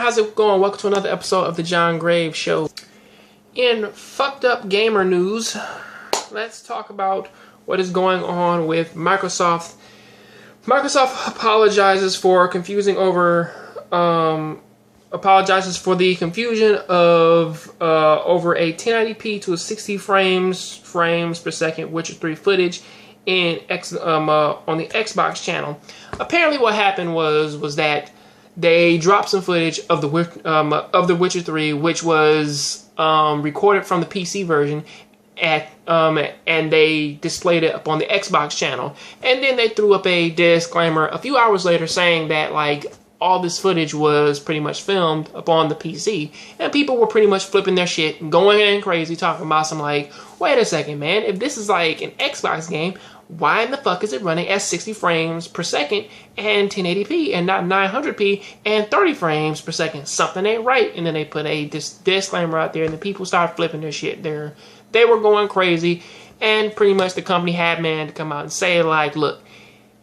how's it going? Welcome to another episode of the John Graves Show. In fucked up gamer news, let's talk about what is going on with Microsoft. Microsoft apologizes for the confusion of over a 1080p to a 60 frames per second Witcher 3 footage in on the Xbox channel. Apparently, what happened was that they dropped some footage of the Witcher 3, which was recorded from the PC version, and they displayed it up on the Xbox channel. And then they threw up a disclaimer a few hours later saying that all this footage was pretty much filmed upon the PC, and people were pretty much flipping their shit, going crazy, talking about some wait a second, man, if this is an Xbox game, why in the fuck is it running at 60 frames per second and 1080p and not 900p and 30 frames per second? Something ain't right. And then they put a disclaimer out there, and the people started flipping their shit. They were going crazy, and pretty much the company had to come out and say look,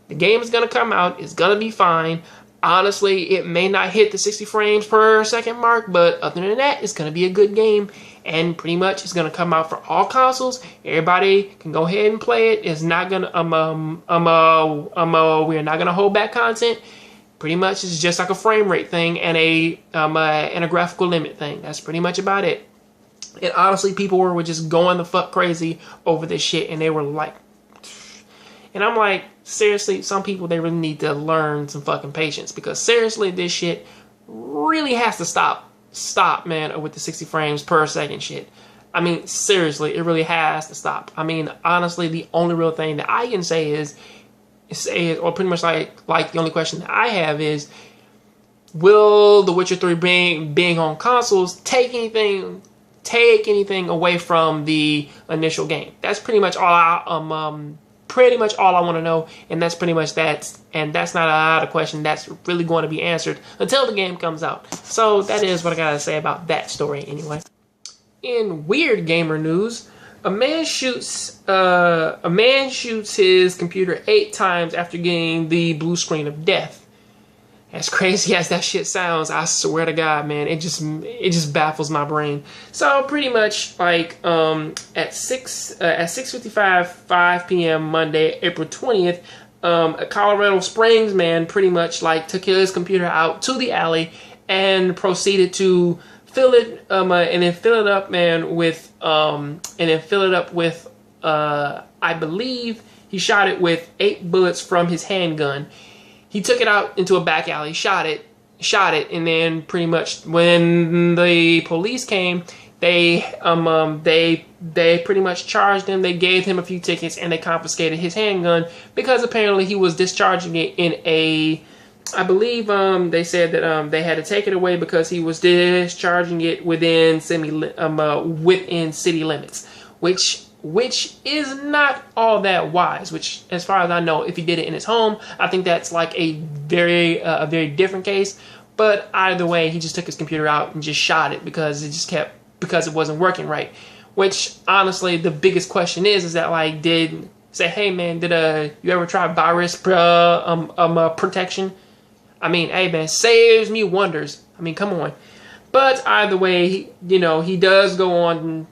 the game is gonna come out, it's gonna be fine. Honestly, it may not hit the 60 frames per second mark, but other than that, it's going to be a good game. And pretty much, it's going to come out for all consoles. Everybody can go ahead and play it. It's not going to, we're not going to hold back content. Pretty much, it's just like a frame rate thing and a graphical limit thing. That's pretty much about it. And honestly, people were just going the fuck crazy over this shit, and they were like, and I'm like, seriously, some people, they really need to learn some fucking patience, because seriously, this shit really has to stop, man, with the 60 frames per second shit. I mean, seriously, it really has to stop. I mean, honestly, the only real thing that I can say is or pretty much the only question that I have is, will The Witcher 3 being on consoles take anything away from the initial game? That's pretty much all I want to know, and that's pretty much that. And that's not a question that's really going to be answered until the game comes out. So that is what I gotta say about that story anyway. In weird gamer news, a man shoots his computer 8 times after getting the blue screen of death. As crazy as that shit sounds, I swear to God, man, it just baffles my brain. So pretty much at 6:55 p.m. Monday, April 20th, a Colorado Springs man pretty much took his computer out to the alley and proceeded to fill it with I believe he shot it with 8 bullets from his handgun. He took it out into a back alley, shot it, and then pretty much when the police came, they pretty much charged him. They gave him a few tickets, and they confiscated his handgun because apparently he was discharging it in I believe they said that they had to take it away because he was discharging it within city limits, which is not all that wise. Which, as far as I know, if he did it in his home, I think that's a very different case. But either way, he just took his computer out and just shot it because it wasn't working right. Which, honestly, the biggest question is that hey man, did you ever try virus protection? I mean, hey man, saves me wonders. I mean, come on. But either way, he does go on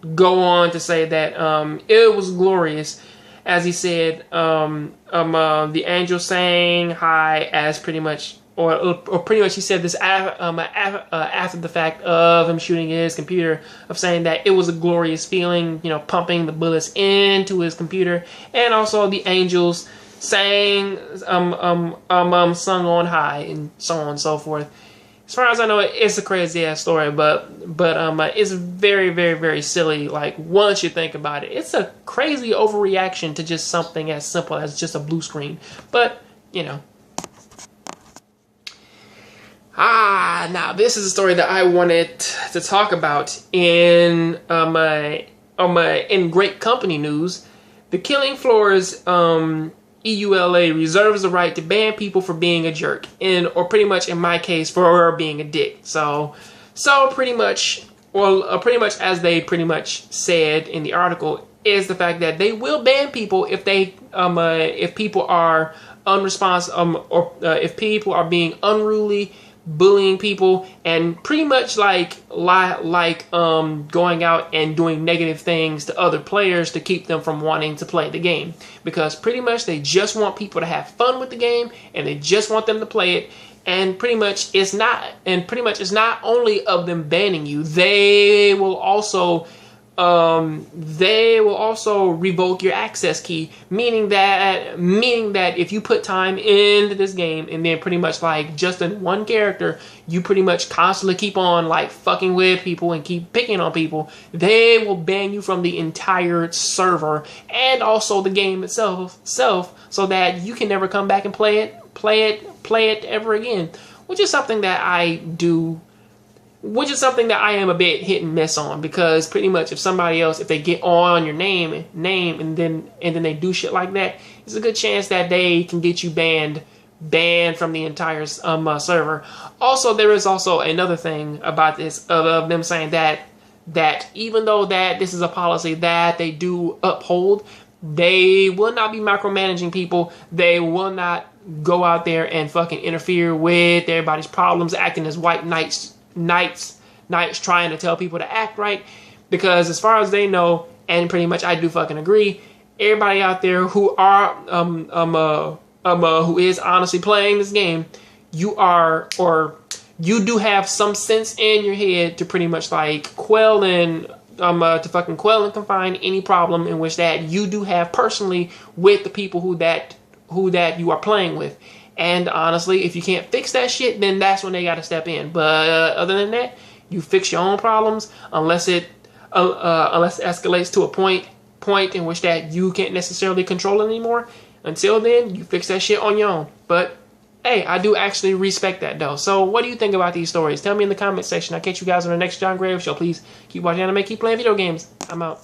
to say that it was glorious, as he said. The angel sang hi, as pretty much, or pretty much he said this after the fact of him shooting his computer, of saying that it was a glorious feeling, pumping the bullets into his computer, and also the angels sang, sung on high, and so on and so forth. As far as I know, it's a crazy ass story, but it's very, very, very silly. Once you think about it, it's a crazy overreaction to just something as simple as just a blue screen. But now this is a story that I wanted to talk about in great company news. The Killing Floors EULA reserves the right to ban people for being a jerk, or pretty much in my case for being a dick. So pretty much as they pretty much said in the article, is the fact that they will ban people if people are unresponsive, or if people are being unruly, bullying people, and pretty much like going out and doing negative things to other players to keep them from wanting to play the game, because pretty much they just want people to have fun with the game and they just want them to play it. And pretty much it's not only of them banning you, they will also revoke your access key, meaning that if you put time into this game and then pretty much like just in one character, you pretty much constantly keep on like fucking with people and keep picking on people, they will ban you from the entire server and also the game itself, so that you can never come back and play it ever again, which is something that I am a bit hit and miss on, because pretty much if somebody else, if they get on your name and then they do shit like that, there's a good chance that they can get you banned from the entire server. Also, there is also another thing about this of them saying that even though that this is a policy that they do uphold, they will not be micromanaging people. They will not go out there and fucking interfere with everybody's problems, acting as white knights trying to tell people to act right. Because as far as they know, and pretty much I do fucking agree, everybody out there who are who is honestly playing this game, you do have some sense in your head to pretty much like quell and confine any problem in which that you do have personally with the people who that you are playing with. And honestly, if you can't fix that shit, then that's when they got to step in. But other than that, you fix your own problems, unless it escalates to a point in which that you can't necessarily control it anymore. Until then, you fix that shit on your own. But hey, I do actually respect that though. So what do you think about these stories? Tell me in the comment section. I'll catch you guys on the next John Graves show. Please keep watching anime, keep playing video games. I'm out.